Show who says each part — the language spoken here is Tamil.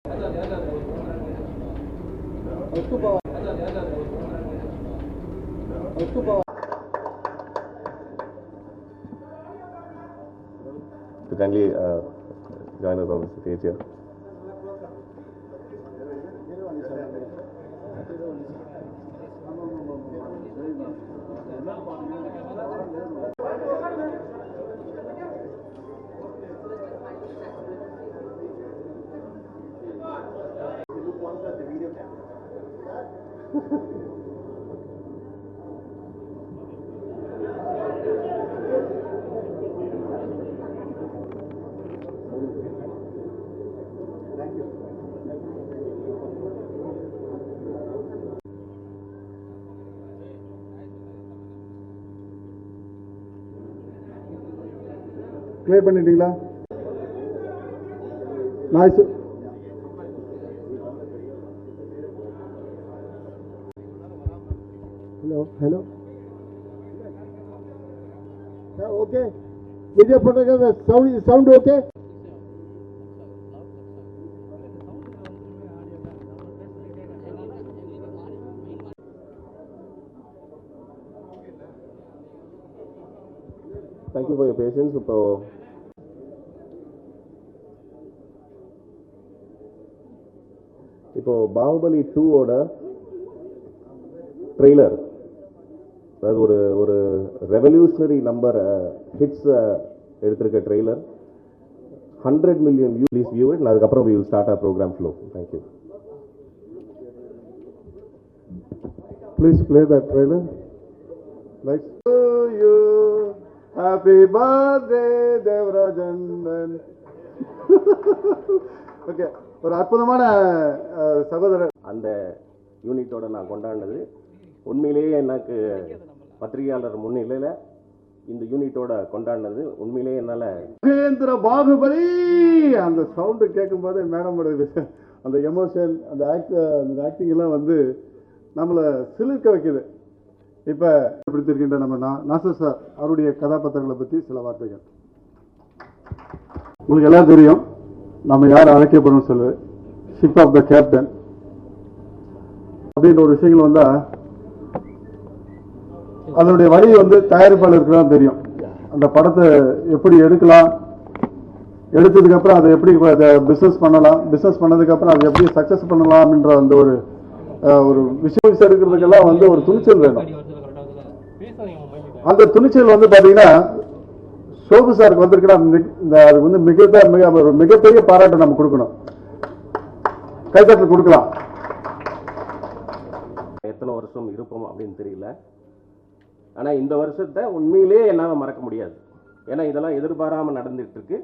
Speaker 1: To kindly join us on the stage here.
Speaker 2: Clear பண்ணிட்டீங்களா? Noise. Hello. Yeah, okay. Video photograph sound okay?
Speaker 1: Thank you for your patience. இப்போ பாகுபலி 2ஓட ட்ரெய்லர், அதாவது ஒரு ரெவல்யூஷனரி நம்பர் ஹிட்ஸ் எடுத்திருக்க trailer 100 million views. Please view it. அதுக்கப்புறம் we will start our program flow. Thank you.
Speaker 2: Please play that trailer. Like to you, happy birthday Devarajandan. Okay, ஒரு அற்புதமான சகோதரர்.
Speaker 1: அந்த யூனிட்டோட நான் கொண்டாடினது உண்மையிலேயே எனக்கு பத்திரிகையாளர் முன்னிலையில் இந்த யூனிட்டோட கொண்டாடினது உண்மையிலேயே என்னால்
Speaker 2: மகேந்திர பாகுபலி அந்த சவுண்டு கேட்கும்போது மேடமோட அந்த எமோஷன், அந்த ஆக்டிங் எல்லாம் வந்து நம்மளை சிலிர்க்க வைக்குது. இப்போ பிடித்திருக்கின்ற நம்ம நாசர் சார் அவருடைய கதாபாத்திரங்களை பற்றி சில வார்த்தைகள். உங்களுக்கு எல்லாம் தெரியும் நம்ம யார் அழைக்கப்படும் சொல்லு, ஷிப் ஆஃப் த கேப்டன் அப்படின்ற ஒரு விஷயங்கள் வந்தா அதனுடைய வழி வந்து தயாரிப்பாளருக்கு தான் தெரியும். அந்த படத்தை எப்படி எடுக்கலாம், எடுத்ததுக்கு அப்புறம் அதை எப்படி பிசினஸ் பண்ணலாம், பிசினஸ் பண்ணதுக்கு அப்புறம் அதை எப்படி சக்சஸ் பண்ணலாம் அப்படின்ற அந்த ஒரு விஷயம் எடுக்கிறதுக்கெல்லாம் வந்து ஒரு துணிச்சல் வேணும். அந்த துணிச்சல் வந்து பாத்தீங்கன்னா சோபு சாருக்கு வந்திருக்கிற அதுக்கு வந்து மிகப்பெரிய பாராட்டு நம்ம கொடுக்கணும், கைத்தட்டல் கொடுக்கலாம்.
Speaker 1: எத்தனை வருஷம் இருப்போம் அப்படின்னு தெரியல, ஆனா இந்த வருஷத்தை உண்மையிலேயே என்னால மறக்க முடியாது. ஏன்னா இதெல்லாம் எதிர்பாராம நடந்துட்டு இருக்கு.